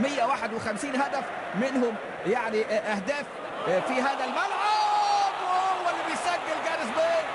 151 هدف، منهم يعني اهداف في هذا الملعب. وهو اللي بيسجل جاريث بيل،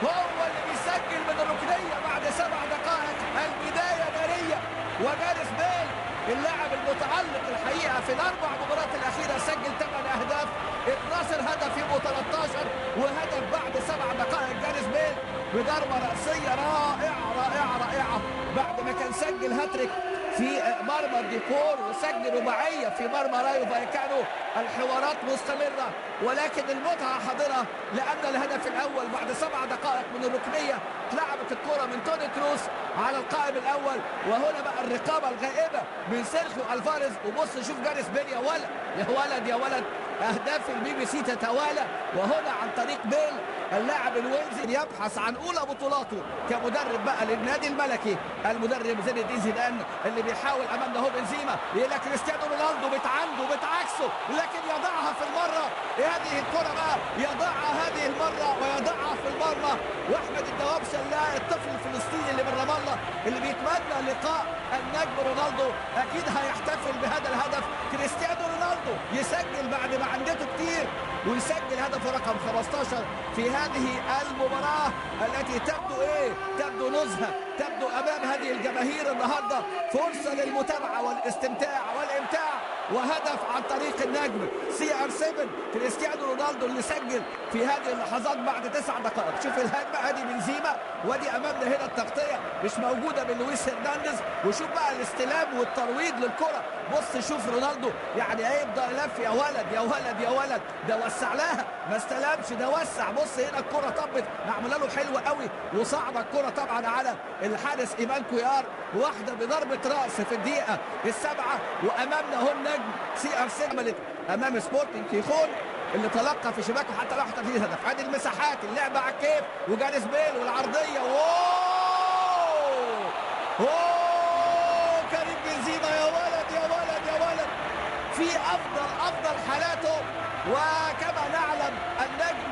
هو اللي بيسجل من الركنيه بعد 7 دقائق. البدايه ناريه، وجاريث بيل اللاعب المتألق الحقيقه في الاربع مباريات الاخيره سجل 8 اهداف، 12 هدف يبقوا 13 وهدف بعد 7 دقائق. جاريث بيل بضربه راسيه رائعه رائعه رائعه بعد ما كان سجل هاتريك في مرمى ديبور وسجل رباعيه في مرمى رايو فايكانو. الحوارات مستمره ولكن المتعه حاضره، لان الهدف الاول بعد 7 دقائق من الركنيه اتلعبت الكره من توني كروس على القائم الاول، وهنا بقى الرقابه الغائبه من سيرخيو الفاريز. وبص شوف جاريث بيل، يا ولد يا ولد يا ولد، اهداف البي بي سي تتوالى، وهنا عن طريق بيل اللاعب الويلزي يبحث عن اولى بطولاته كمدرب بقى للنادي الملكي. المدرب زين الدين زيدان اللي بيحاول امامنا هو بنزيما الى كريستيانو رونالدو، بتعنده بتعكسه لكن يضعها في المره. هذه الكره بقى يضعها هذه المره ويضعها في المرمى. واحمد الدوابشه الطفل الفلسطيني اللي من رام الله اللي بيتمنى لقاء النجم رونالدو اكيد هيحتفل بهذا الهدف. كريستيانو رونالدو يسجل بعد ما عندته كتير ويسجل هدفه رقم 15 في هذه المباراة التي تبدو نزهة، تبدو أمام هذه الجماهير النهاردة فرصة للمتابعة والاستمتاع والإمتاع. وهدف عن طريق النجم CR7 كريستيانو رونالدو اللي سجل في هذه اللحظات بعد 9 دقائق. شوف الهجمة، ادي بنزيما وادي امامنا هنا التغطية مش موجودة من لويس هرنانديز. وشوف بقى الاستلام والترويض للكرة. بص شوف رونالدو يعني هيبدا يلف، يا ولد يا ولد يا ولد، ده وسع لها ما استلمش، ده وسع. بص هنا الكرة طبت معموله له حلوة قوي وصعبة الكرة طبعا على الحارس ايمان كويار. واحدة بضربة راس في الدقيقة السابعة. وامامنا هو النجم CR7 امام سبورتنج كيخون اللي تلقى في شباكه حتى راح تنفيذ هدف. ادي المساحات، اللعبة على الكيف وجاريث بيل والعرضية. كريم بنزيما، يا ولد يا ولد يا ولد، في افضل حالاته. وكما نعلم النجم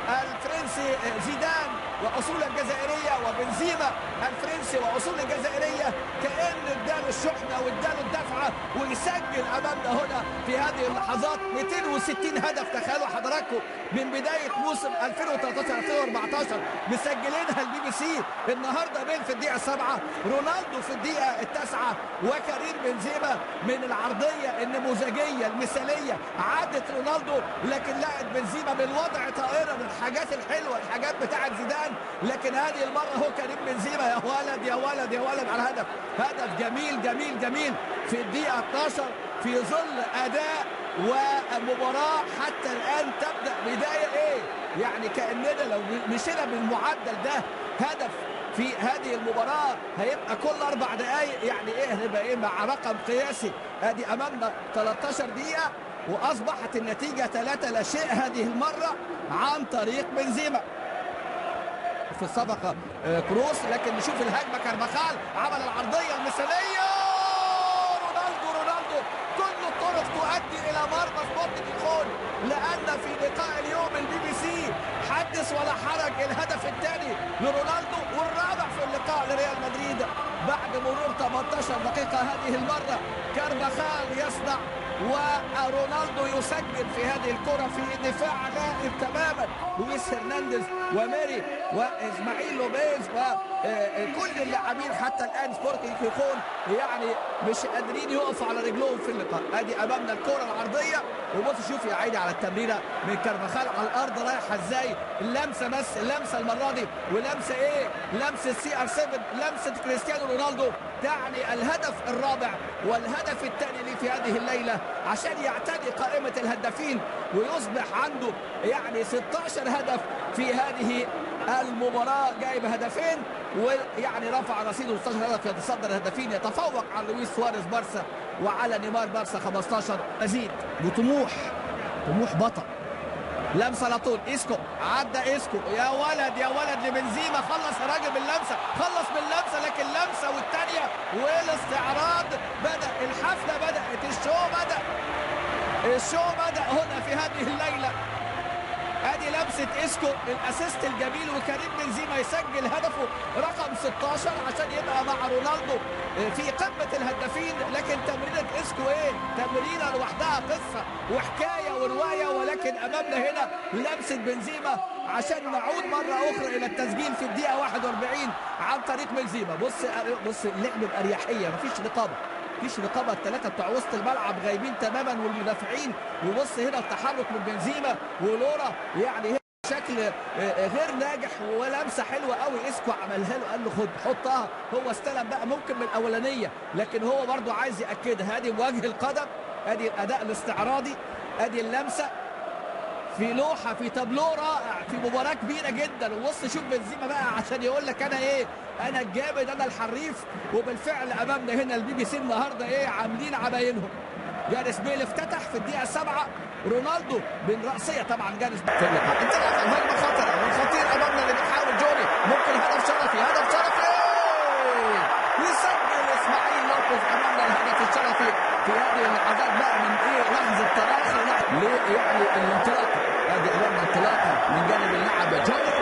الفرنسي زيدان واصوله الجزائريه، وبنزيما الفرنسي واصوله الجزائريه، كأن اداله الشحنه واداله الدفعه ويسجل امامنا هنا في هذه اللحظات 260 هدف. تخيلوا حضراتكم من بدايه موسم 2013 2014 مسجلينها البي بي سي. النهارده بيل في الدقيقه 7، رونالدو في الدقيقه 9، وكريم بنزيما من العرضيه النموذجيه المثاليه عادت رونالدو، لكن لقت بنزيما بالوضع طائره. الحاجات الحلوه الحاجات بتاعت زيدان، لكن هذه المره هو كريم بنزيما، يا ولد يا ولد يا ولد على الهدف. هدف جميل جميل جميل في الدقيقه 12 في ظل اداء ومباراه حتى الان تبدا بدايه يعني كاننا لو مشينا بالمعدل ده هدف في هذه المباراة هيبقى كل 4 دقائق، يعني هيبقى مع رقم قياسي. ادي امامنا 13 دقيقة واصبحت النتيجة 3 لا شيء هذه المرة عن طريق بنزيما. في الصفقة كروس، لكن نشوف الهجمة كارفاخال عمل العرضية المثالية. رونالدو كل الطرق تؤدي الى مرمى سبورتنج كيخون، لان في لقاء اليوم البي بي سي حدث ولا حرج. الهدف الثاني لرونالدو والرابع في اللقاء لريال مدريد بعد مرور 18 دقيقة. هذه المرة كارفاخال يصنع ورونالدو يسجل في هذه الكرة في دفاع غائب تماما. لويس هرنانديز وميري واسماعيل لوبيز وكل اللاعبين حتى الان سبورتنج كيخون يعني مش قادرين يقفوا على رجلهم في اللقاء. ادي امامنا الكرة العرضية، وبص شوف يا عيني على التمريرة من كارفاخال على الارض رايحة ازاي. اللمسة بس اللمسة المرة دي، ولمسة لمسة CR7، لمسة كريستيانو رونالدو تعني الهدف الرابع والهدف الثاني لي في هذه الليلة عشان يعتدي قائمة الهدافين ويصبح عنده يعني 16 هدف في هذه المباراة، جايب هدفين ويعني رفع رصيده 16 هدف، يتصدر الهدافين، يتفوق على لويس سواريز بارسا وعلى نيمار بارسا 15. مزيد بطموح بطل. لمسه على طول، اسكو عدى اسكو، يا ولد يا ولد لبنزيما، خلص يا راجل باللمسه، خلص باللمسه، لكن لمسه والثانيه والاستعراض بدا، الحفله بدات، الشو بدا هنا في هذه الليله ادي لمسه اسكو الاسيست الجميل، وكريم بنزيما يسجل هدفه رقم 16 عشان يبقى مع رونالدو في قمه الهدافين. لكن تمريره اسكو ايه؟ تمريره لوحدها قصه وحكايه وروايه. ولكن امامنا هنا لمسه بنزيما عشان نعود مره اخرى الى التسجيل في الدقيقه 41 عن طريق بنزيما. بص اللعب باريحيه، مفيش رقابه. الثلاثه بتوع وسط الملعب غايبين تماما والمدافعين. وبص هنا التحرك من بنزيما ولورا، يعني هنا بشكل غير ناجح. ولمسه حلوه قوي اسكو عملها له، قال له خد حطها. هو استلم بقى ممكن من الاولانيه، لكن هو برضو عايز ياكدها. ادي بوجه القدم، ادي الاداء الاستعراضي، ادي اللمسه في لوحه في تابلو رائع في مباراه كبيره جدا. وبص شوف بنزيما بقى عشان يقول لك انا ايه، انا الجامد، انا الحريف. وبالفعل امامنا هنا البي بي سي النهارده ايه عاملين عباينهم. جاريث بيل افتتح في الدقيقه 7، رونالدو بالراسيه طبعا. جاريث بيل انطلاق الهجمه خطره والخطير امامنا اللي بيحاول جوني، ممكن هدف شرفي، هدف شرفي يسجل اسماعيل لوبيز امامنا الهدف الشرفي في هذه العدد بقى من ايه لحظه تراخي ليه يعني الانطلاقه. ادي امامنا انطلاقه من جانب اللاعب جوني،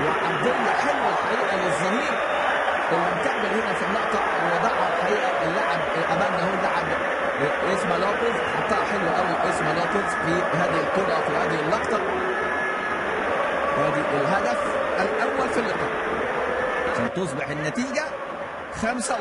وعرضيه حلوه الحقيقه للظهير اللي مكمل هنا في اللقطه وضعها الحقيقه اللاعب امامنا هو اللاعب اسمه لوبيز، حطها حلوه قوي اسمه لوبيز في هذه الكره في هذه اللقطه. هذه الهدف الاول في اللقاء عشان تصبح النتيجه 5.